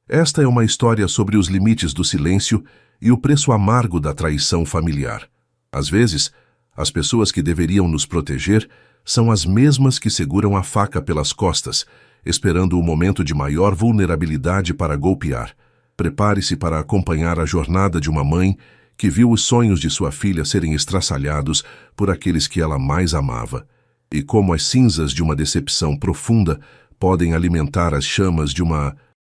Esta é uma história sobre os limites do silêncio e o preço amargo da traição familiar. Às vezes, as pessoas que deveriam nos proteger são as mesmas que seguram a faca pelas costas, esperando o momento de maior vulnerabilidade para golpear. Prepare-se para acompanhar a jornada de uma mãe que viu os sonhos de sua filha serem estraçalhados por aqueles que ela mais amava, e como as cinzas de uma decepção profunda podem alimentar as chamas de uma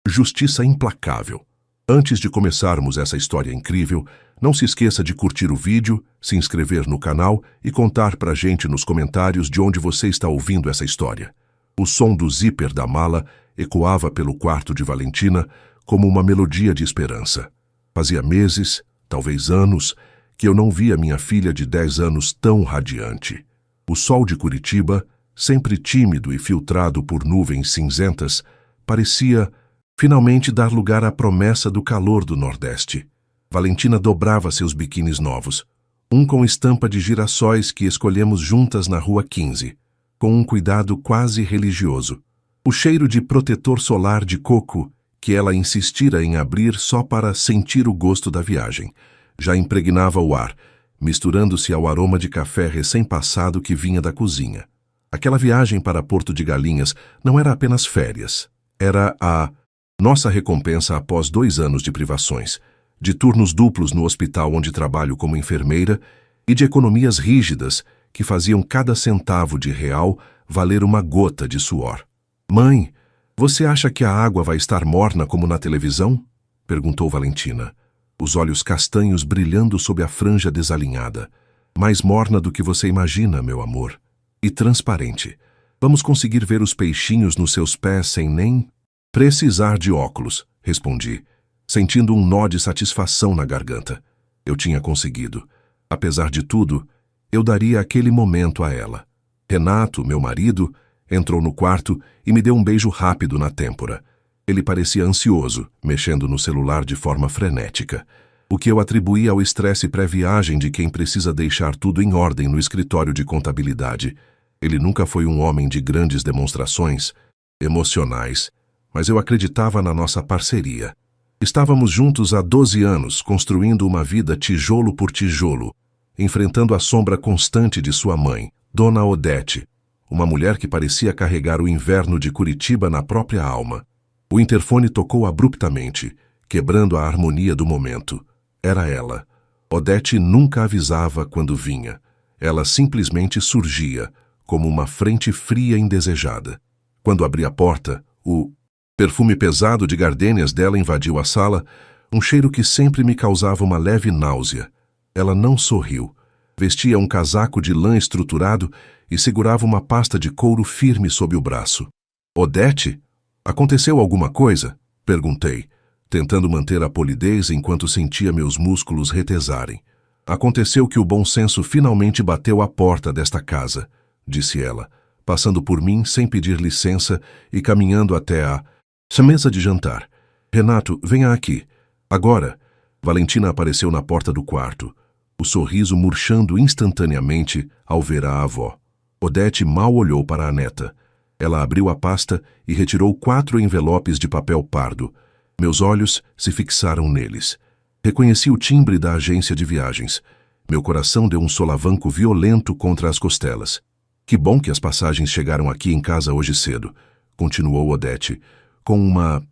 justiça implacável. Antes de começarmos essa história incrível, não se esqueça de curtir o vídeo, se inscrever no canal e contar pra gente nos comentários de onde você está ouvindo essa história. O som do zíper da mala ecoava pelo quarto de Valentina como uma melodia de esperança. Fazia meses, talvez anos, que eu não via minha filha de 10 anos tão radiante. O sol de Curitiba, sempre tímido e filtrado por nuvens cinzentas, parecia finalmente dar lugar à promessa do calor do Nordeste. Valentina dobrava seus biquínis novos, um com estampa de girassóis que escolhemos juntas na Rua 15, com um cuidado quase religioso. O cheiro de protetor solar de coco que ela insistira em abrir só para sentir o gosto da viagem já impregnava o ar, misturando-se ao aroma de café recém-passado que vinha da cozinha. Aquela viagem para Porto de Galinhas não era apenas férias, era a nossa recompensa após 2 anos de privações, de turnos duplos no hospital onde trabalho como enfermeira e de economias rígidas que faziam cada centavo de real valer uma gota de suor. Mãe, você acha que a água vai estar morna como na televisão? Perguntou Valentina, os olhos castanhos brilhando sob a franja desalinhada. Mais morna do que você imagina, meu amor. E transparente. Vamos conseguir ver os peixinhos nos seus pés sem nem precisar de óculos, respondi, sentindo um nó de satisfação na garganta. Eu tinha conseguido. Apesar de tudo, eu daria aquele momento a ela. Renato, meu marido, entrou no quarto e me deu um beijo rápido na têmpora. Ele parecia ansioso, mexendo no celular de forma frenética, o que eu atribuía ao estresse pré-viagem de quem precisa deixar tudo em ordem no escritório de contabilidade. Ele nunca foi um homem de grandes demonstrações emocionais, mas eu acreditava na nossa parceria. Estávamos juntos há 12 anos, construindo uma vida tijolo por tijolo, enfrentando a sombra constante de sua mãe, Dona Odete, uma mulher que parecia carregar o inverno de Curitiba na própria alma. O interfone tocou abruptamente, quebrando a harmonia do momento. Era ela. Odete nunca avisava quando vinha. Ela simplesmente surgia, como uma frente fria indesejada. Quando abri a porta, o perfume pesado de gardênias dela invadiu a sala, um cheiro que sempre me causava uma leve náusea. Ela não sorriu. Vestia um casaco de lã estruturado e segurava uma pasta de couro firme sob o braço. Odete? Aconteceu alguma coisa? Perguntei, tentando manter a polidez enquanto sentia meus músculos retesarem. Aconteceu que o bom senso finalmente bateu à porta desta casa, disse ela, passando por mim sem pedir licença e caminhando até a mesa de jantar. Renato, venha aqui. Agora. Valentina apareceu na porta do quarto, o sorriso murchando instantaneamente ao ver a avó. Odete mal olhou para a neta. Ela abriu a pasta e retirou 4 envelopes de papel pardo. Meus olhos se fixaram neles. Reconheci o timbre da agência de viagens. Meu coração deu um solavanco violento contra as costelas. Que bom que as passagens chegaram aqui em casa hoje cedo, continuou Odete, com uma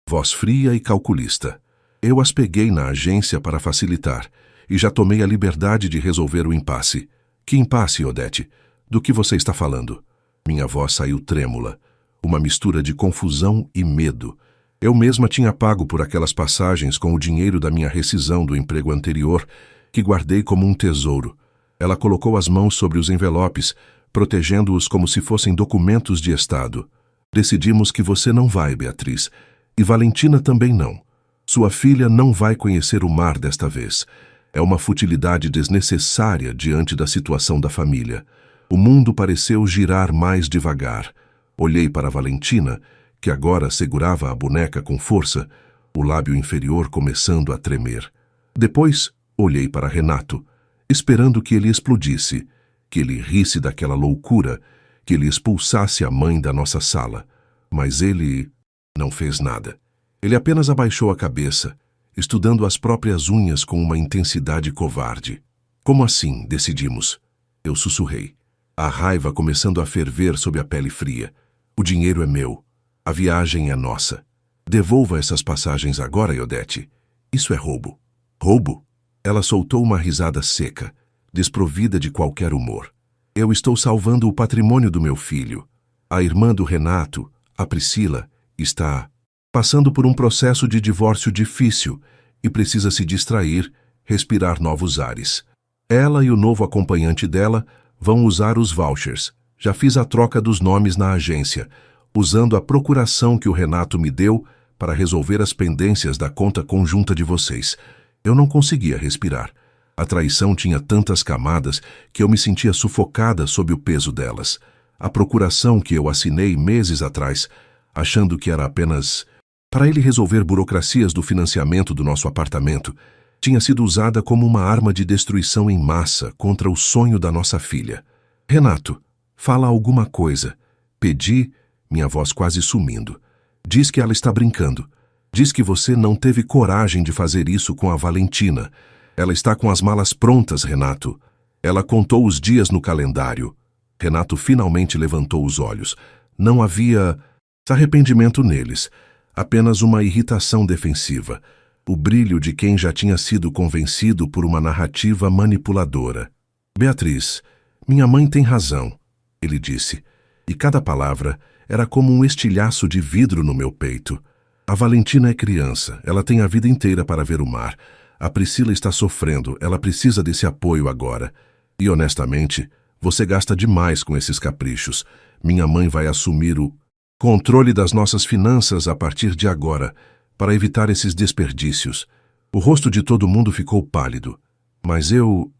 voz fria e calculista. Eu as peguei na agência para facilitar, e já tomei a liberdade de resolver o impasse. Que impasse, Odete? Do que você está falando? Minha voz saiu trêmula, uma mistura de confusão e medo. Eu mesma tinha pago por aquelas passagens com o dinheiro da minha rescisão do emprego anterior, que guardei como um tesouro. Ela colocou as mãos sobre os envelopes, protegendo-os como se fossem documentos de Estado. Decidimos que você não vai, Beatriz, e Valentina também não. Sua filha não vai conhecer o mar desta vez. É uma futilidade desnecessária diante da situação da família. O mundo pareceu girar mais devagar. Olhei para Valentina, que agora segurava a boneca com força, o lábio inferior começando a tremer. Depois, olhei para Renato, esperando que ele explodisse, que ele risse daquela loucura, que ele expulsasse a mãe da nossa sala. Mas ele não fez nada. Ele apenas abaixou a cabeça, estudando as próprias unhas com uma intensidade covarde. Como assim, decidimos? Eu sussurrei, a raiva começando a ferver sob a pele fria. O dinheiro é meu. A viagem é nossa. Devolva essas passagens agora, Iodete. Isso é roubo. Roubo? Ela soltou uma risada seca, desprovida de qualquer humor. Eu estou salvando o patrimônio do meu filho. A irmã do Renato, a Priscila, está passando por um processo de divórcio difícil e precisa se distrair, respirar novos ares. Ela e o novo acompanhante dela vão usar os vouchers. Já fiz a troca dos nomes na agência, usando a procuração que o Renato me deu para resolver as pendências da conta conjunta de vocês. Eu não conseguia respirar. A traição tinha tantas camadas que eu me sentia sufocada sob o peso delas. A procuração que eu assinei meses atrás, achando que era apenas para ele resolver burocracias do financiamento do nosso apartamento, tinha sido usada como uma arma de destruição em massa contra o sonho da nossa filha. Renato, fala alguma coisa. Pedi, minha voz quase sumindo. Diz que ela está brincando. Diz que você não teve coragem de fazer isso com a Valentina. Ela está com as malas prontas, Renato. Ela contou os dias no calendário. Renato finalmente levantou os olhos. Não havia arrependimento neles, apenas uma irritação defensiva, o brilho de quem já tinha sido convencido por uma narrativa manipuladora. Beatriz, minha mãe tem razão, ele disse, e cada palavra era como um estilhaço de vidro no meu peito. A Valentina é criança, ela tem a vida inteira para ver o mar. A Priscila está sofrendo, ela precisa desse apoio agora. E honestamente, você gasta demais com esses caprichos. Minha mãe vai assumir o controle das nossas finanças a partir de agora, para evitar esses desperdícios. O rosto de todo mundo ficou pálido, mas eu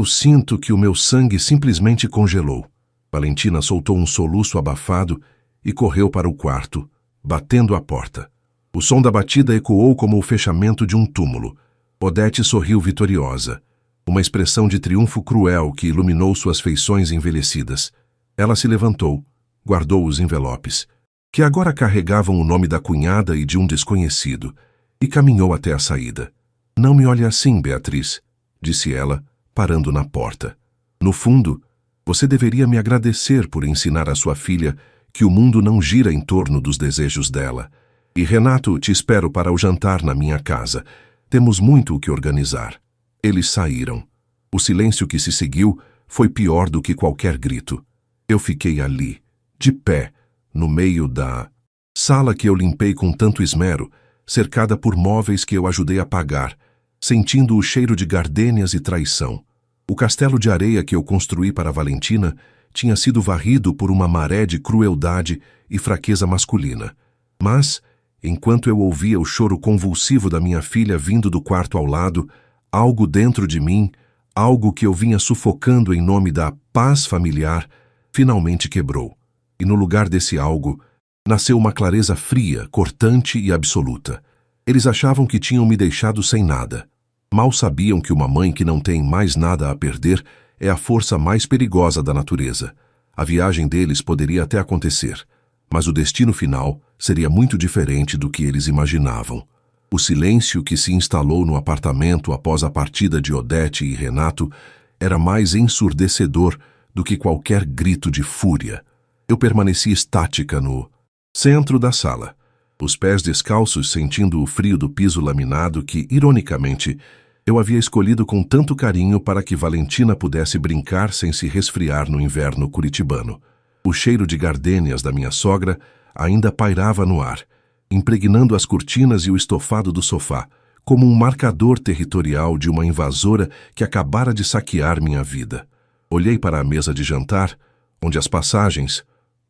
sinto que o meu sangue simplesmente congelou. Valentina soltou um soluço abafado e correu para o quarto, batendo a porta. O som da batida ecoou como o fechamento de um túmulo. Odete sorriu vitoriosa, uma expressão de triunfo cruel que iluminou suas feições envelhecidas. Ela se levantou, guardou os envelopes, que agora carregavam o nome da cunhada e de um desconhecido, e caminhou até a saída. Não me olhe assim, Beatriz, disse ela, parando na porta. No fundo, você deveria me agradecer por ensinar a sua filha que o mundo não gira em torno dos desejos dela. E Renato, te espero para o jantar na minha casa. Temos muito o que organizar. Eles saíram. O silêncio que se seguiu foi pior do que qualquer grito. Eu fiquei ali, de pé, no meio da sala que eu limpei com tanto esmero, cercada por móveis que eu ajudei a pagar, sentindo o cheiro de gardênias e traição. O castelo de areia que eu construí para Valentina tinha sido varrido por uma maré de crueldade e fraqueza masculina. Mas, enquanto eu ouvia o choro convulsivo da minha filha vindo do quarto ao lado, algo dentro de mim, algo que eu vinha sufocando em nome da paz familiar, finalmente quebrou. E no lugar desse algo, nasceu uma clareza fria, cortante e absoluta. Eles achavam que tinham me deixado sem nada. Mal sabiam que uma mãe que não tem mais nada a perder é a força mais perigosa da natureza. A viagem deles poderia até acontecer, mas o destino final seria muito diferente do que eles imaginavam. O silêncio que se instalou no apartamento após a partida de Odete e Renato era mais ensurdecedor do que qualquer grito de fúria. Eu permaneci estática no centro da sala, os pés descalços sentindo o frio do piso laminado que, ironicamente, eu havia escolhido com tanto carinho para que Valentina pudesse brincar sem se resfriar no inverno curitibano. O cheiro de gardênias da minha sogra ainda pairava no ar, impregnando as cortinas e o estofado do sofá, como um marcador territorial de uma invasora que acabara de saquear minha vida. Olhei para a mesa de jantar, onde as passagens,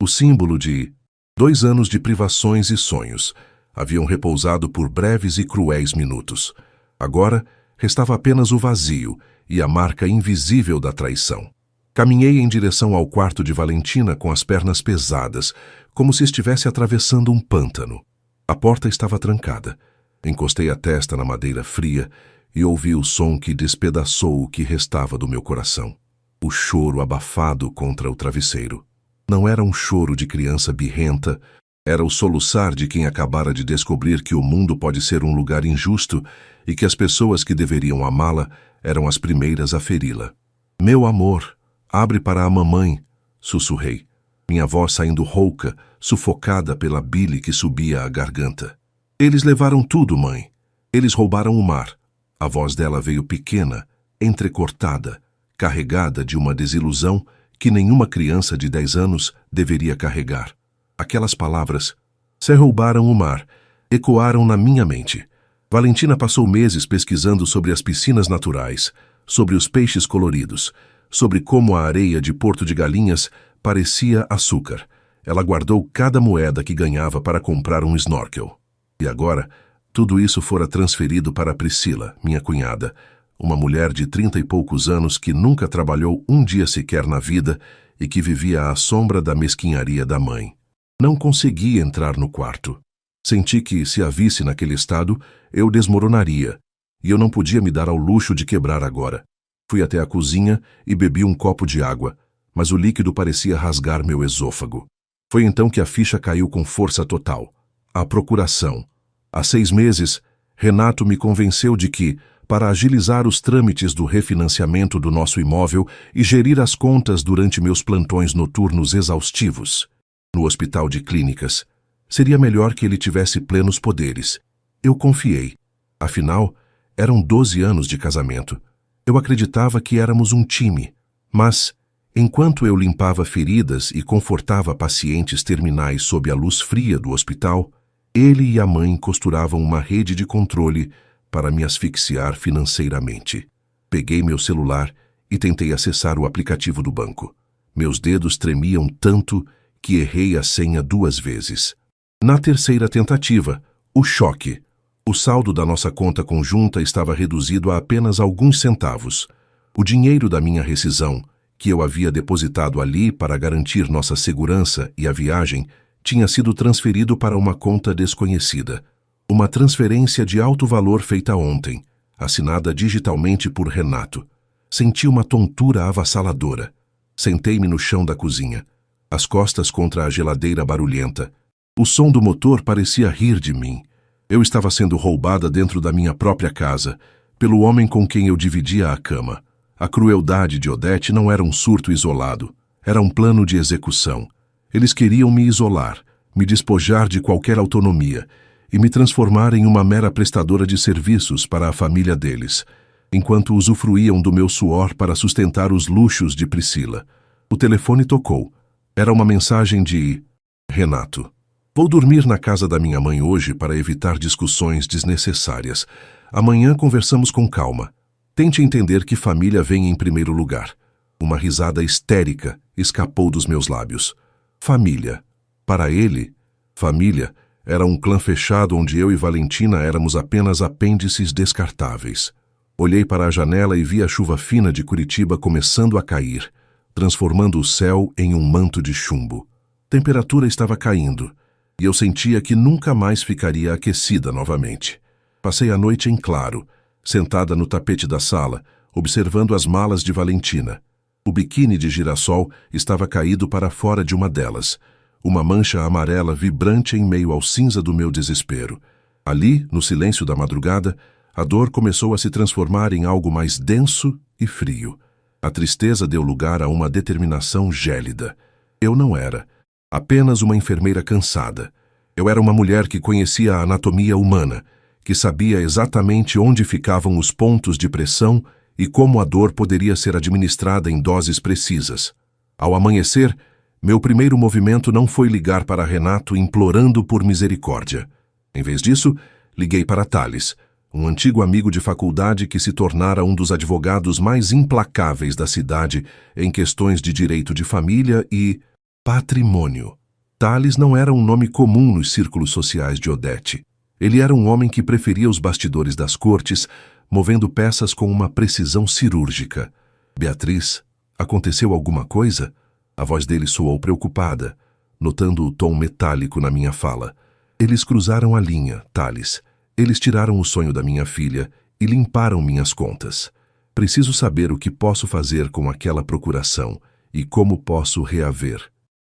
o símbolo de 2 anos de privações e sonhos, haviam repousado por breves e cruéis minutos. Agora, restava apenas o vazio e a marca invisível da traição. Caminhei em direção ao quarto de Valentina com as pernas pesadas, como se estivesse atravessando um pântano. A porta estava trancada. Encostei a testa na madeira fria e ouvi o som que despedaçou o que restava do meu coração. O choro abafado contra o travesseiro. Não era um choro de criança birrenta, Era o soluçar de quem acabara de descobrir que o mundo pode ser um lugar injusto e que as pessoas que deveriam amá-la eram as primeiras a feri-la. Meu amor, abre para a mamãe, sussurrei, minha voz saindo rouca, sufocada pela bile que subia à garganta. Eles levaram tudo, mãe. Eles roubaram o mar. A voz dela veio pequena, entrecortada, carregada de uma desilusão que nenhuma criança de 10 anos deveria carregar. Aquelas palavras, se roubaram o mar, ecoaram na minha mente. Valentina passou meses pesquisando sobre as piscinas naturais, sobre os peixes coloridos, sobre como a areia de Porto de Galinhas parecia açúcar. Ela guardou cada moeda que ganhava para comprar um snorkel. E agora, tudo isso fora transferido para Priscila, minha cunhada, uma mulher de 30 e poucos anos que nunca trabalhou um dia sequer na vida e que vivia à sombra da mesquinharia da mãe. Não consegui entrar no quarto. Senti que, se a visse naquele estado, eu desmoronaria, e eu não podia me dar ao luxo de quebrar agora. Fui até a cozinha e bebi um copo de água, mas o líquido parecia rasgar meu esôfago. Foi então que a ficha caiu com força total. A procuração. Há 6 meses, Renato me convenceu de que, para agilizar os trâmites do refinanciamento do nosso imóvel e gerir as contas durante meus plantões noturnos exaustivos, no hospital de clínicas, seria melhor que ele tivesse plenos poderes. Eu confiei. Afinal, eram 12 anos de casamento. Eu acreditava que éramos um time. Mas, enquanto eu limpava feridas e confortava pacientes terminais sob a luz fria do hospital, ele e a mãe costuravam uma rede de controle para me asfixiar financeiramente. Peguei meu celular e tentei acessar o aplicativo do banco. Meus dedos tremiam tanto que errei a senha 2 vezes. Na terceira tentativa, o choque. O saldo da nossa conta conjunta estava reduzido a apenas alguns centavos. O dinheiro da minha rescisão, que eu havia depositado ali para garantir nossa segurança e a viagem, tinha sido transferido para uma conta desconhecida. Uma transferência de alto valor feita ontem, assinada digitalmente por Renato. Senti uma tontura avassaladora. Sentei-me no chão da cozinha, as costas contra a geladeira barulhenta. O som do motor parecia rir de mim. Eu estava sendo roubada dentro da minha própria casa, pelo homem com quem eu dividia a cama. A crueldade de Odete não era um surto isolado, era um plano de execução. Eles queriam me isolar, me despojar de qualquer autonomia e me transformar em uma mera prestadora de serviços para a família deles, enquanto usufruíam do meu suor para sustentar os luxos de Priscila. O telefone tocou. Era uma mensagem de Renato. Vou dormir na casa da minha mãe hoje para evitar discussões desnecessárias. Amanhã conversamos com calma. Tente entender que família vem em primeiro lugar. Uma risada histérica escapou dos meus lábios. Família. Para ele, família era um clã fechado onde eu e Valentina éramos apenas apêndices descartáveis. Olhei para a janela e vi a chuva fina de Curitiba começando a cair, transformando o céu em um manto de chumbo. A temperatura estava caindo, e eu sentia que nunca mais ficaria aquecida novamente. Passei a noite em claro, sentada no tapete da sala, observando as malas de Valentina. O biquíni de girassol estava caído para fora de uma delas, uma mancha amarela vibrante em meio ao cinza do meu desespero. Ali, no silêncio da madrugada, a dor começou a se transformar em algo mais denso e frio. A tristeza deu lugar a uma determinação gélida. Eu não era apenas uma enfermeira cansada. Eu era uma mulher que conhecia a anatomia humana, que sabia exatamente onde ficavam os pontos de pressão e como a dor poderia ser administrada em doses precisas. Ao amanhecer, meu primeiro movimento não foi ligar para Renato implorando por misericórdia. Em vez disso, liguei para Thales, um antigo amigo de faculdade que se tornara um dos advogados mais implacáveis da cidade em questões de direito de família e patrimônio. Thales não era um nome comum nos círculos sociais de Odete. Ele era um homem que preferia os bastidores das cortes, movendo peças com uma precisão cirúrgica. Beatriz, aconteceu alguma coisa? A voz dele soou preocupada, notando o tom metálico na minha fala. Eles cruzaram a linha, Thales. Eles tiraram o sonho da minha filha e limparam minhas contas. Preciso saber o que posso fazer com aquela procuração e como posso reaver.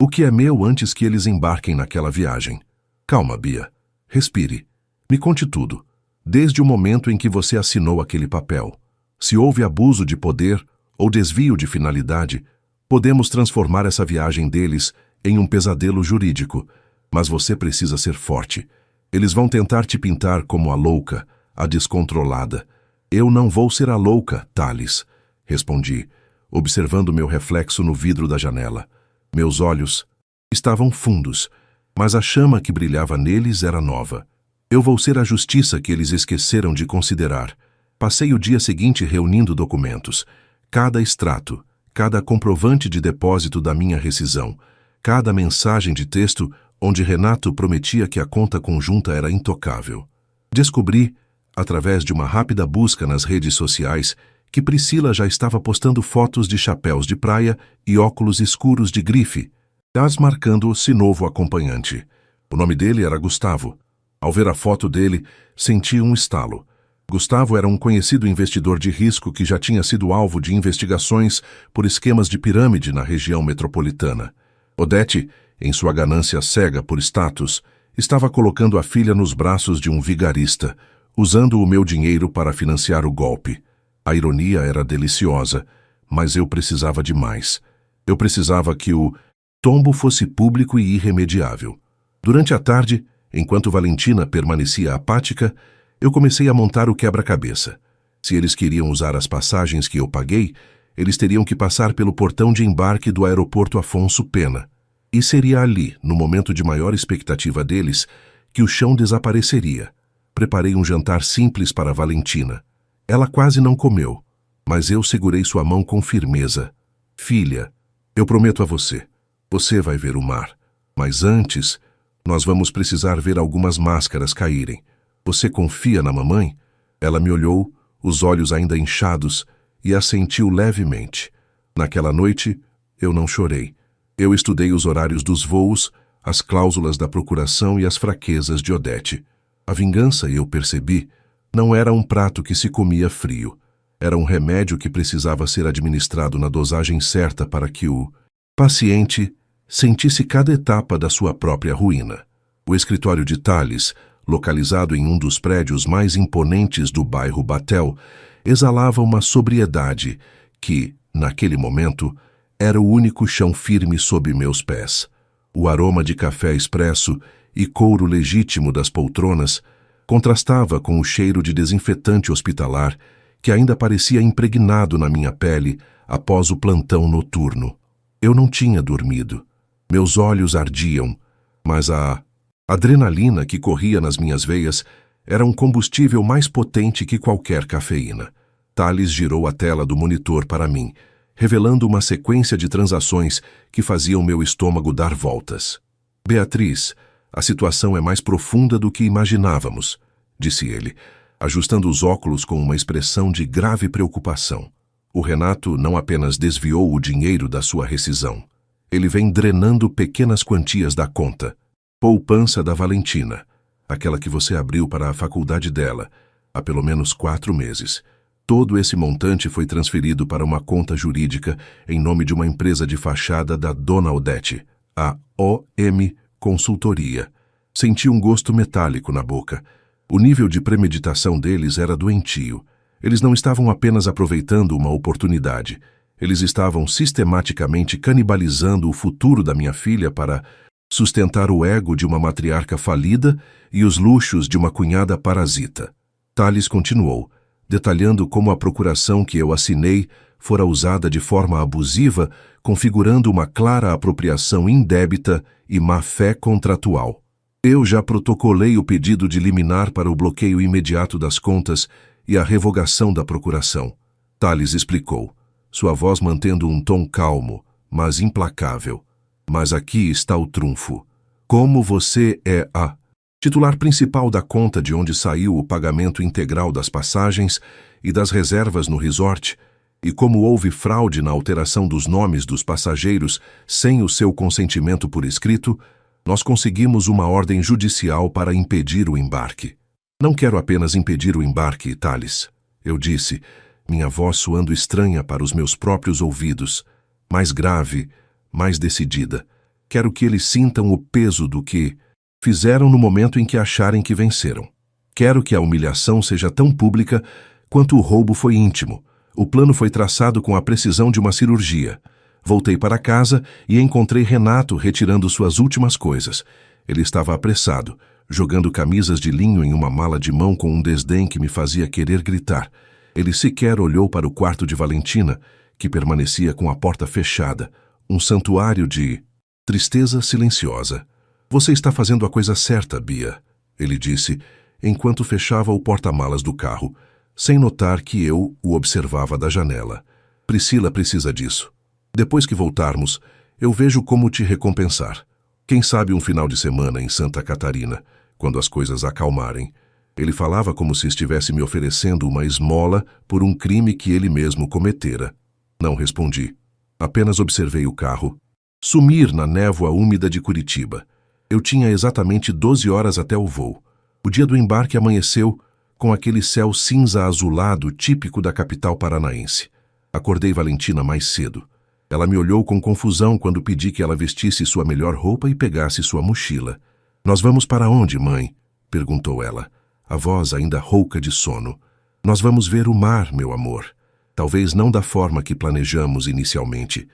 O que é meu antes que eles embarquem naquela viagem? Calma, Bia. Respire. Me conte tudo. Desde o momento em que você assinou aquele papel. Se houve abuso de poder ou desvio de finalidade, podemos transformar essa viagem deles em um pesadelo jurídico. Mas você precisa ser forte. Eles vão tentar te pintar como a louca, a descontrolada. Eu não vou ser a louca, Thales, respondi, observando meu reflexo no vidro da janela. Meus olhos estavam fundos, mas a chama que brilhava neles era nova. Eu vou ser a justiça que eles esqueceram de considerar. Passei o dia seguinte reunindo documentos. Cada extrato, cada comprovante de depósito da minha rescisão, cada mensagem de texto onde Renato prometia que a conta conjunta era intocável. Descobri, através de uma rápida busca nas redes sociais, que Priscila já estava postando fotos de chapéus de praia e óculos escuros de grife, as marcando-se novo acompanhante. O nome dele era Gustavo. Ao ver a foto dele, senti um estalo. Gustavo era um conhecido investidor de risco que já tinha sido alvo de investigações por esquemas de pirâmide na região metropolitana. Odete, em sua ganância cega por status, estava colocando a filha nos braços de um vigarista, usando o meu dinheiro para financiar o golpe. A ironia era deliciosa, mas eu precisava de mais. Eu precisava que o tombo fosse público e irremediável. Durante a tarde, enquanto Valentina permanecia apática, eu comecei a montar o quebra-cabeça. Se eles queriam usar as passagens que eu paguei, eles teriam que passar pelo portão de embarque do aeroporto Afonso Pena. E seria ali, no momento de maior expectativa deles, que o chão desapareceria. Preparei um jantar simples para Valentina. Ela quase não comeu, mas eu segurei sua mão com firmeza. Filha, eu prometo a você, você vai ver o mar. Mas antes, nós vamos precisar ver algumas máscaras caírem. Você confia na mamãe? Ela me olhou, os olhos ainda inchados, e assentiu levemente. Naquela noite, eu não chorei. Eu estudei os horários dos voos, as cláusulas da procuração e as fraquezas de Odete. A vingança, eu percebi, não era um prato que se comia frio. Era um remédio que precisava ser administrado na dosagem certa para que o paciente sentisse cada etapa da sua própria ruína. O escritório de Thales, localizado em um dos prédios mais imponentes do bairro Batel, exalava uma sobriedade que, naquele momento, era o único chão firme sob meus pés. O aroma de café expresso e couro legítimo das poltronas contrastava com o cheiro de desinfetante hospitalar que ainda parecia impregnado na minha pele após o plantão noturno. Eu não tinha dormido. Meus olhos ardiam, mas a adrenalina que corria nas minhas veias era um combustível mais potente que qualquer cafeína. Thales girou a tela do monitor para mim, revelando uma sequência de transações que faziam meu estômago dar voltas. Beatriz, a situação é mais profunda do que imaginávamos, disse ele, ajustando os óculos com uma expressão de grave preocupação. O Renato não apenas desviou o dinheiro da sua rescisão. Ele vem drenando pequenas quantias da conta. Poupança da Valentina, aquela que você abriu para a faculdade dela, há pelo menos 4 meses. Todo esse montante foi transferido para uma conta jurídica em nome de uma empresa de fachada da Dona Odete, a OM Consultoria. Senti um gosto metálico na boca. O nível de premeditação deles era doentio. Eles não estavam apenas aproveitando uma oportunidade. Eles estavam sistematicamente canibalizando o futuro da minha filha para sustentar o ego de uma matriarca falida e os luxos de uma cunhada parasita. Thales continuou, detalhando como a procuração que eu assinei fora usada de forma abusiva, configurando uma clara apropriação indébita e má-fé contratual. Eu já protocolei o pedido de liminar para o bloqueio imediato das contas e a revogação da procuração. Thales explicou, sua voz mantendo um tom calmo, mas implacável. Mas aqui está o trunfo. Como você é a titular principal da conta de onde saiu o pagamento integral das passagens e das reservas no resort, e como houve fraude na alteração dos nomes dos passageiros sem o seu consentimento por escrito, nós conseguimos uma ordem judicial para impedir o embarque. Não quero apenas impedir o embarque, Thales, eu disse, minha voz soando estranha para os meus próprios ouvidos, mais grave, mais decidida. Quero que eles sintam o peso do que fizeram no momento em que acharem que venceram. Quero que a humilhação seja tão pública quanto o roubo foi íntimo. O plano foi traçado com a precisão de uma cirurgia. Voltei para casa e encontrei Renato retirando suas últimas coisas. Ele estava apressado, jogando camisas de linho em uma mala de mão com um desdém que me fazia querer gritar. Ele sequer olhou para o quarto de Valentina, que permanecia com a porta fechada, um santuário de tristeza silenciosa. Você está fazendo a coisa certa, Bia, ele disse, enquanto fechava o porta-malas do carro, sem notar que eu o observava da janela. Priscila precisa disso. Depois que voltarmos, eu vejo como te recompensar. Quem sabe um final de semana em Santa Catarina, quando as coisas acalmarem. Ele falava como se estivesse me oferecendo uma esmola por um crime que ele mesmo cometera. Não respondi. Apenas observei o carro sumir na névoa úmida de Curitiba. Eu tinha exatamente 12 horas até o voo. O dia do embarque amanheceu com aquele céu cinza azulado típico da capital paranaense. Acordei Valentina mais cedo. Ela me olhou com confusão quando pedi que ela vestisse sua melhor roupa e pegasse sua mochila. Nós vamos para onde, mãe? Perguntou ela, a voz ainda rouca de sono. Nós vamos ver o mar, meu amor. Talvez não da forma que planejamos inicialmente.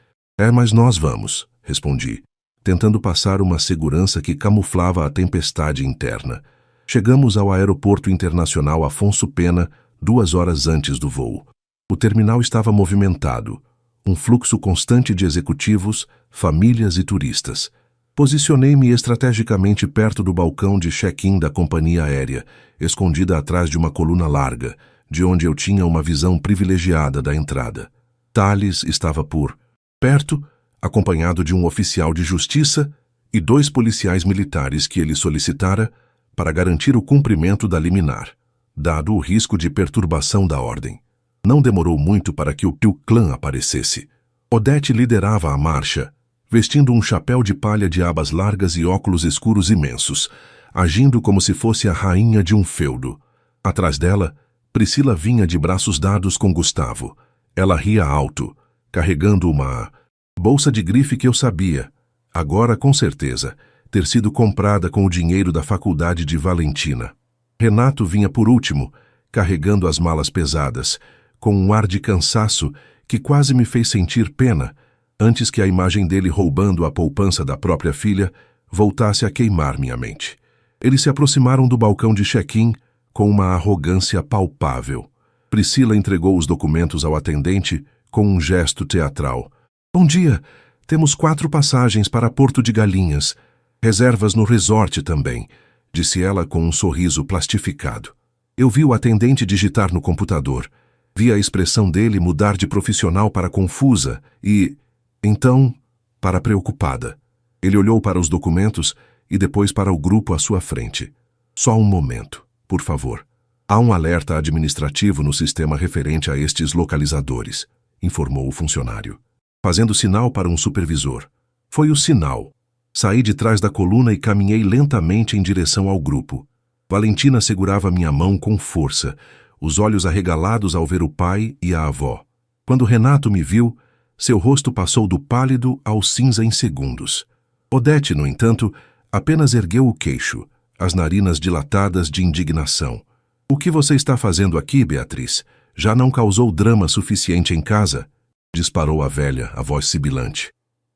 Mas nós vamos, respondi, tentando passar uma segurança que camuflava a tempestade interna. Chegamos ao aeroporto internacional Afonso Pena 2 horas antes do voo. O terminal estava movimentado, um fluxo constante de executivos, famílias e turistas. Posicionei-me estrategicamente perto do balcão de check-in da companhia aérea, escondida atrás de uma coluna larga, de onde eu tinha uma visão privilegiada da entrada. Thales estava por perto, acompanhado de um oficial de justiça e 2 policiais militares que ele solicitara para garantir o cumprimento da liminar, dado o risco de perturbação da ordem. Não demorou muito para que o clã aparecesse. Odete liderava a marcha, vestindo um chapéu de palha de abas largas e óculos escuros imensos, agindo como se fosse a rainha de um feudo. Atrás dela, Priscila vinha de braços dados com Gustavo. Ela ria alto, carregando uma bolsa de grife que eu sabia, agora com certeza, ter sido comprada com o dinheiro da faculdade de Valentina. Renato vinha por último, carregando as malas pesadas, com um ar de cansaço que quase me fez sentir pena, antes que a imagem dele roubando a poupança da própria filha voltasse a queimar minha mente. Eles se aproximaram do balcão de check-in com uma arrogância palpável. Priscila entregou os documentos ao atendente com um gesto teatral. Bom dia, temos 4 passagens para Porto de Galinhas. Reservas no resort também, disse ela com um sorriso plastificado. Eu vi o atendente digitar no computador. Vi a expressão dele mudar de profissional para confusa e, então, para preocupada. Ele olhou para os documentos e depois para o grupo à sua frente. Só um momento, por favor. Há um alerta administrativo no sistema referente a estes localizadores, informou o funcionário, fazendo sinal para um supervisor. Foi o sinal. Saí de trás da coluna e caminhei lentamente em direção ao grupo. Valentina segurava minha mão com força, os olhos arregalados ao ver o pai e a avó. Quando Renato me viu, seu rosto passou do pálido ao cinza em segundos. Odete, no entanto, apenas ergueu o queixo, as narinas dilatadas de indignação. O que você está fazendo aqui, Beatriz? Já não causou drama suficiente em casa? Disparou a velha, a voz sibilante.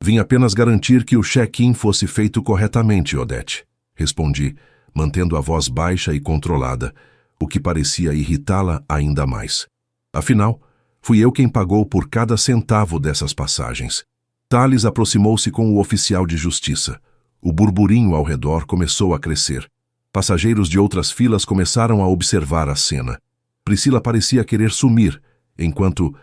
Vim apenas garantir que o check-in fosse feito corretamente, Odete. Respondi, mantendo a voz baixa e controlada, o que parecia irritá-la ainda mais. Afinal, fui eu quem pagou por cada centavo dessas passagens. Thales aproximou-se com o oficial de justiça. O burburinho ao redor começou a crescer. Passageiros de outras filas começaram a observar a cena. Priscila parecia querer sumir, enquanto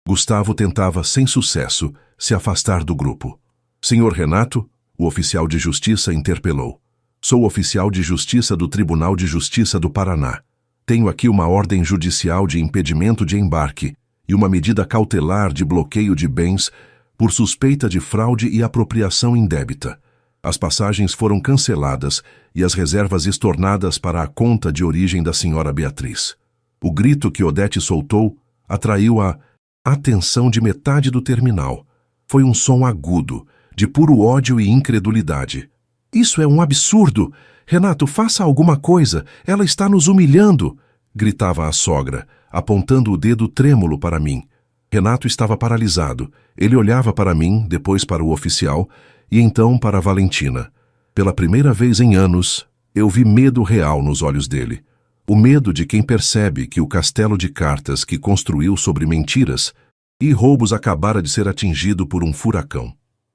Gustavo tentava, sem sucesso, se afastar do grupo. Senhor Renato, o oficial de justiça interpelou. Sou oficial de justiça do Tribunal de Justiça do Paraná. Tenho aqui uma ordem judicial de impedimento de embarque e uma medida cautelar de bloqueio de bens por suspeita de fraude e apropriação indébita. As passagens foram canceladas e as reservas estornadas para a conta de origem da senhora Beatriz. O grito que Odete soltou atraiu a atenção de metade do terminal. Foi um som agudo, de puro ódio e incredulidade. Isso é um absurdo! Renato, faça alguma coisa! Ela está nos humilhando! Gritava a sogra, apontando o dedo trêmulo para mim. Renato estava paralisado. Ele olhava para mim, depois para o oficial e então para a Valentina. Pela primeira vez em anos, eu vi medo real nos olhos dele. O medo de quem percebe que o castelo de cartas que construiu sobre mentiras e roubos acabara de ser atingido por um furacão.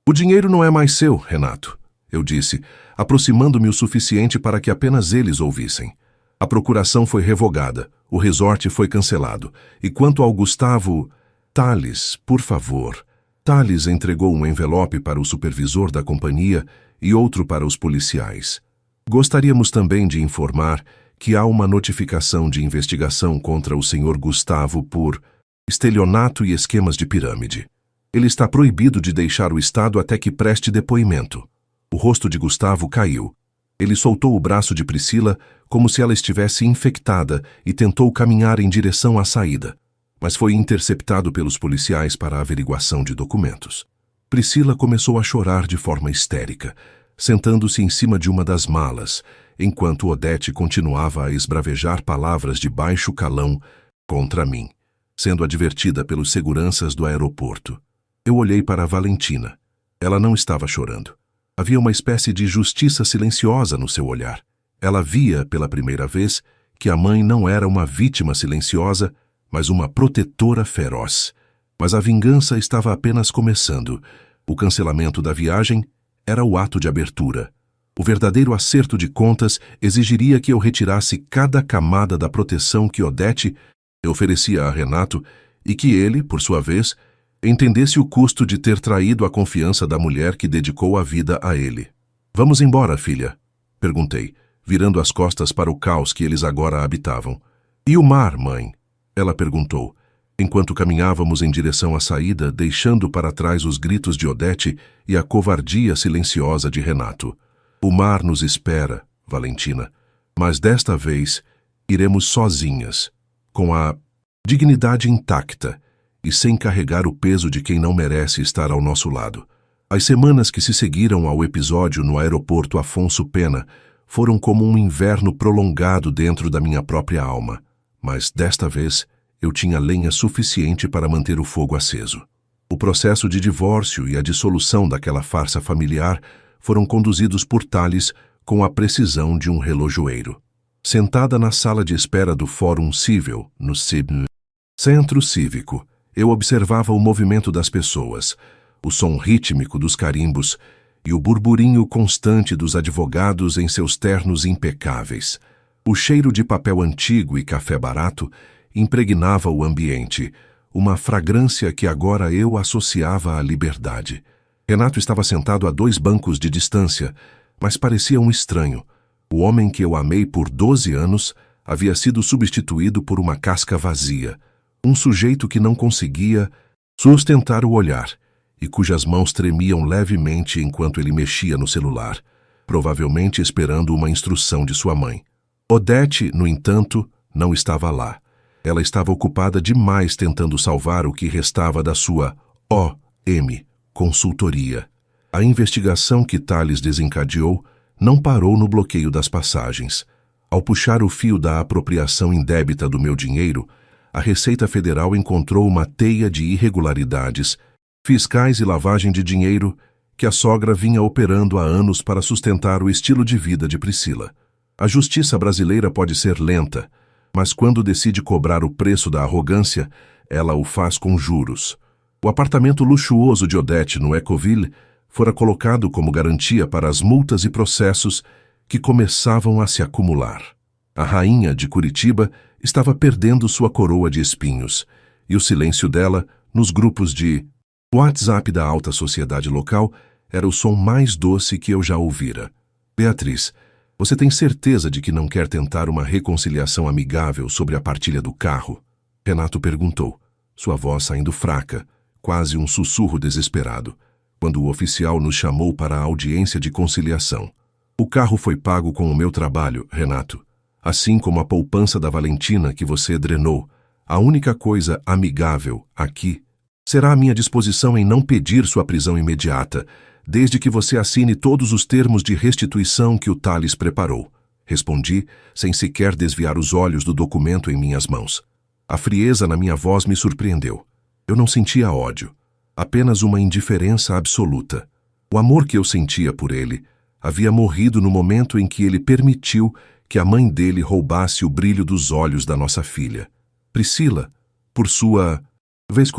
O dinheiro não é mais seu, Renato, eu disse, aproximando-me o suficiente para que apenas eles ouvissem. A procuração foi revogada, o resort foi cancelado, e quanto ao Gustavo... Thales, por favor. Thales entregou um envelope para o supervisor da companhia e outro para os policiais. Gostaríamos também de informar que há uma notificação de investigação contra o Sr. Gustavo por estelionato e esquemas de pirâmide. Ele está proibido de deixar o estado até que preste depoimento. O rosto de Gustavo caiu. Ele soltou o braço de Priscila como se ela estivesse infectada e tentou caminhar em direção à saída, mas foi interceptado pelos policiais para a averiguação de documentos. Priscila começou a chorar de forma histérica, sentando-se em cima de uma das malas, enquanto Odete continuava a esbravejar palavras de baixo calão contra mim, sendo advertida pelos seguranças do aeroporto. Eu olhei para a Valentina. Ela não estava chorando. Havia uma espécie de justiça silenciosa no seu olhar. Ela via, pela primeira vez, que a mãe não era uma vítima silenciosa, mas uma protetora feroz. Mas a vingança estava apenas começando. O cancelamento da viagem era o ato de abertura. O verdadeiro acerto de contas exigiria que eu retirasse cada camada da proteção que Odete oferecia a Renato e que ele, por sua vez, entendesse o custo de ter traído a confiança da mulher que dedicou a vida a ele. "Vamos embora, filha?" perguntei, virando as costas para o caos que eles agora habitavam. "E o mar, mãe?" ela perguntou, enquanto caminhávamos em direção à saída, deixando para trás os gritos de Odete e a covardia silenciosa de Renato. "O mar nos espera, Valentina, mas desta vez iremos sozinhas, com a dignidade intacta e sem carregar o peso de quem não merece estar ao nosso lado." As semanas que se seguiram ao episódio no aeroporto Afonso Pena foram como um inverno prolongado dentro da minha própria alma. Mas, desta vez, eu tinha lenha suficiente para manter o fogo aceso. O processo de divórcio e a dissolução daquela farsa familiar foram conduzidos por Thales com a precisão de um relojoeiro. Sentada na sala de espera do Fórum Civil, no Centro Cívico, eu observava o movimento das pessoas, o som rítmico dos carimbos e o burburinho constante dos advogados em seus ternos impecáveis. O cheiro de papel antigo e café barato impregnava o ambiente, uma fragrância que agora eu associava à liberdade. Renato estava sentado a 2 bancos de distância, mas parecia um estranho. O homem que eu amei por 12 anos havia sido substituído por uma casca vazia, um sujeito que não conseguia sustentar o olhar e cujas mãos tremiam levemente enquanto ele mexia no celular, provavelmente esperando uma instrução de sua mãe. Odete, no entanto, não estava lá. Ela estava ocupada demais tentando salvar o que restava da sua OM, consultoria. A investigação que Thales desencadeou não parou no bloqueio das passagens. Ao puxar o fio da apropriação indébita do meu dinheiro, a Receita Federal encontrou uma teia de irregularidades fiscais e lavagem de dinheiro que a sogra vinha operando há anos para sustentar o estilo de vida de Priscila. A justiça brasileira pode ser lenta, mas quando decide cobrar o preço da arrogância, ela o faz com juros. O apartamento luxuoso de Odete no Ecoville fora colocado como garantia para as multas e processos que começavam a se acumular. A rainha de Curitiba estava perdendo sua coroa de espinhos, e o silêncio dela, nos grupos de WhatsApp da alta sociedade local, era o som mais doce que eu já ouvira. "Beatriz, você tem certeza de que não quer tentar uma reconciliação amigável sobre a partilha do carro?" Renato perguntou, sua voz saindo fraca, quase um sussurro desesperado, quando o oficial nos chamou para a audiência de conciliação. "O carro foi pago com o meu trabalho, Renato, assim como a poupança da Valentina que você drenou. A única coisa amigável aqui será a minha disposição em não pedir sua prisão imediata, Desde que você assine todos os termos de restituição que o Thales preparou, respondi, sem sequer desviar os olhos do documento em minhas mãos. A frieza na minha voz me surpreendeu. Eu não sentia ódio, apenas uma indiferença absoluta. O amor que eu sentia por ele havia morrido no momento em que ele permitiu que a mãe dele roubasse o brilho dos olhos da nossa filha. Priscila, por sua vez,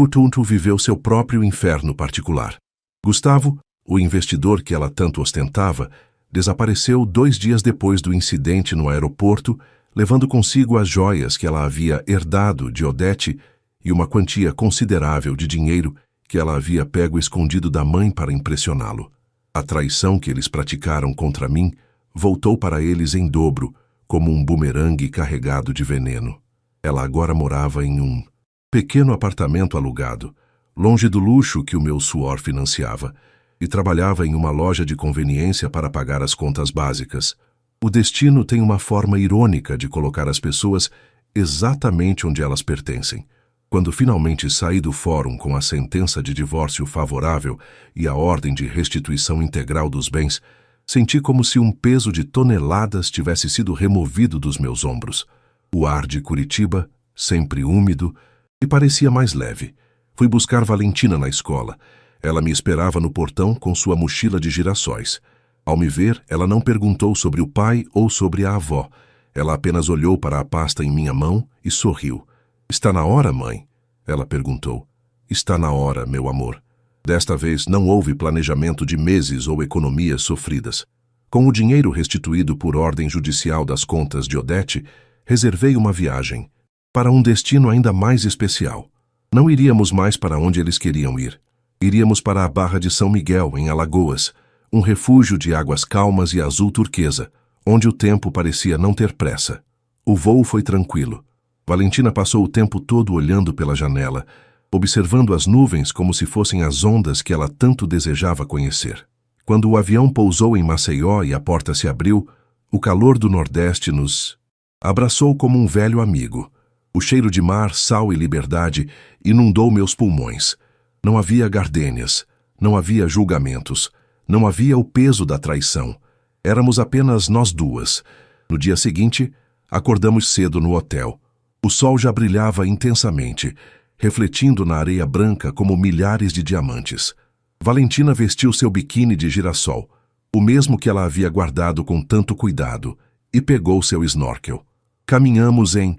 viveu seu próprio inferno particular. Gustavo, o investidor que ela tanto ostentava, desapareceu 2 dias depois do incidente no aeroporto, levando consigo as joias que ela havia herdado de Odete e uma quantia considerável de dinheiro que ela havia pego escondido da mãe para impressioná-lo. A traição que eles praticaram contra mim voltou para eles em dobro, como um bumerangue carregado de veneno. Ela agora morava em um pequeno apartamento alugado, longe do luxo que o meu suor financiava, e trabalhava em uma loja de conveniência para pagar as contas básicas. O destino tem uma forma irônica de colocar as pessoas exatamente onde elas pertencem. Quando finalmente saí do fórum com a sentença de divórcio favorável e a ordem de restituição integral dos bens, senti como se um peso de toneladas tivesse sido removido dos meus ombros. O ar de Curitiba, sempre úmido, me parecia mais leve. Fui buscar Valentina na escola. Ela me esperava no portão com sua mochila de girassóis. Ao me ver, ela não perguntou sobre o pai ou sobre a avó. Ela apenas olhou para a pasta em minha mão e sorriu. "Está na hora, mãe?" Ela perguntou. "Está na hora, meu amor." Desta vez não houve planejamento de meses ou economias sofridas. Com o dinheiro restituído por ordem judicial das contas de Odete, reservei uma viagem para um destino ainda mais especial. Não iríamos mais para onde eles queriam ir. Iríamos para a Barra de São Miguel, em Alagoas, um refúgio de águas calmas e azul turquesa, onde o tempo parecia não ter pressa. O voo foi tranquilo. Valentina passou o tempo todo olhando pela janela, observando as nuvens como se fossem as ondas que ela tanto desejava conhecer. Quando o avião pousou em Maceió e a porta se abriu, o calor do Nordeste nos abraçou como um velho amigo. O cheiro de mar, sal e liberdade inundou meus pulmões. Não havia gardênias, não havia julgamentos, não havia o peso da traição. Éramos apenas nós duas. No dia seguinte, acordamos cedo no hotel. O sol já brilhava intensamente, refletindo na areia branca como milhares de diamantes. Valentina vestiu seu biquíni de girassol, o mesmo que ela havia guardado com tanto cuidado, e pegou seu snorkel. Caminhamos em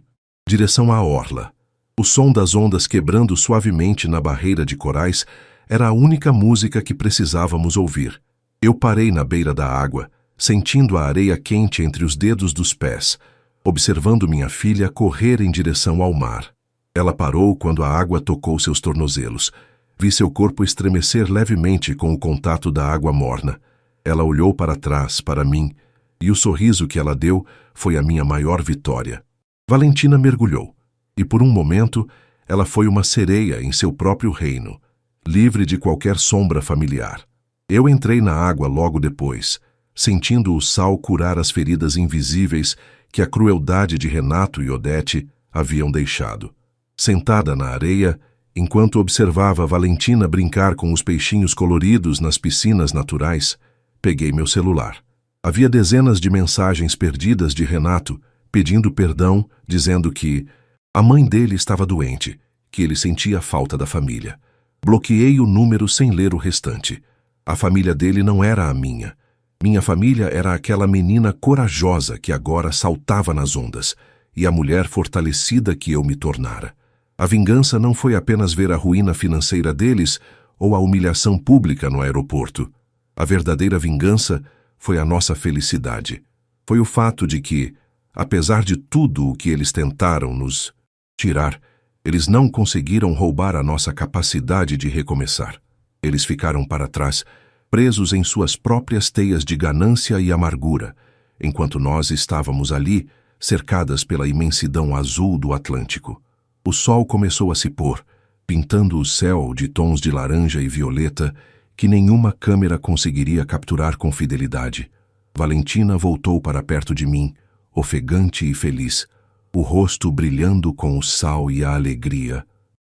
direção à orla. O som das ondas quebrando suavemente na barreira de corais era a única música que precisávamos ouvir. Eu parei na beira da água, sentindo a areia quente entre os dedos dos pés, observando minha filha correr em direção ao mar. Ela parou quando a água tocou seus tornozelos. Vi seu corpo estremecer levemente com o contato da água morna. Ela olhou para trás, para mim, e o sorriso que ela deu foi a minha maior vitória. Valentina mergulhou, e por um momento ela foi uma sereia em seu próprio reino, livre de qualquer sombra familiar. Eu entrei na água logo depois, sentindo o sal curar as feridas invisíveis que a crueldade de Renato e Odete haviam deixado. Sentada na areia, enquanto observava Valentina brincar com os peixinhos coloridos nas piscinas naturais, peguei meu celular. Havia dezenas de mensagens perdidas de Renato, pedindo perdão, dizendo que a mãe dele estava doente, que ele sentia falta da família. Bloqueei o número sem ler o restante. A família dele não era a minha. Minha família era aquela menina corajosa que agora saltava nas ondas, e a mulher fortalecida que eu me tornara. A vingança não foi apenas ver a ruína financeira deles ou a humilhação pública no aeroporto. A verdadeira vingança foi a nossa felicidade. Foi o fato de que, apesar de tudo o que eles tentaram nos tirar, eles não conseguiram roubar a nossa capacidade de recomeçar. Eles ficaram para trás, presos em suas próprias teias de ganância e amargura, enquanto nós estávamos ali, cercadas pela imensidão azul do Atlântico. O sol começou a se pôr, pintando o céu de tons de laranja e violeta que nenhuma câmera conseguiria capturar com fidelidade. Valentina voltou para perto de mim, ofegante e feliz, o rosto brilhando com o sal e a alegria.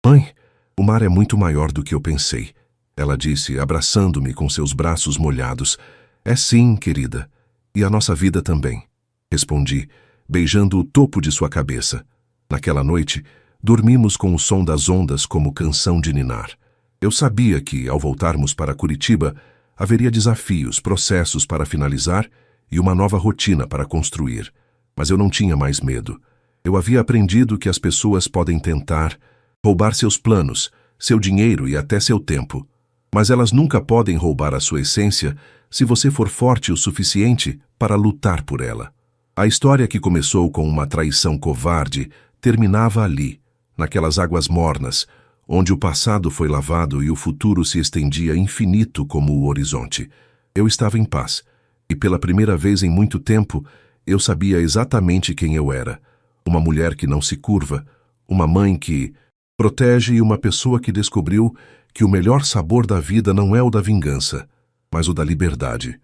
"Mãe, o mar é muito maior do que eu pensei." Ela disse, abraçando-me com seus braços molhados. É sim, querida. E a nossa vida também. Respondi, beijando o topo de sua cabeça. Naquela noite, dormimos com o som das ondas como canção de ninar. Eu sabia que, ao voltarmos para Curitiba, haveria desafios, processos para finalizar e uma nova rotina para construir. Mas eu não tinha mais medo. Eu havia aprendido que as pessoas podem tentar roubar seus planos, seu dinheiro e até seu tempo. Mas elas nunca podem roubar a sua essência se você for forte o suficiente para lutar por ela. A história que começou com uma traição covarde terminava ali, naquelas águas mornas, onde o passado foi lavado e o futuro se estendia infinito como o horizonte. Eu estava em paz, e pela primeira vez em muito tempo, eu sabia exatamente quem eu era. Uma mulher que não se curva, uma mãe que protege e uma pessoa que descobriu que o melhor sabor da vida não é o da vingança, mas o da liberdade.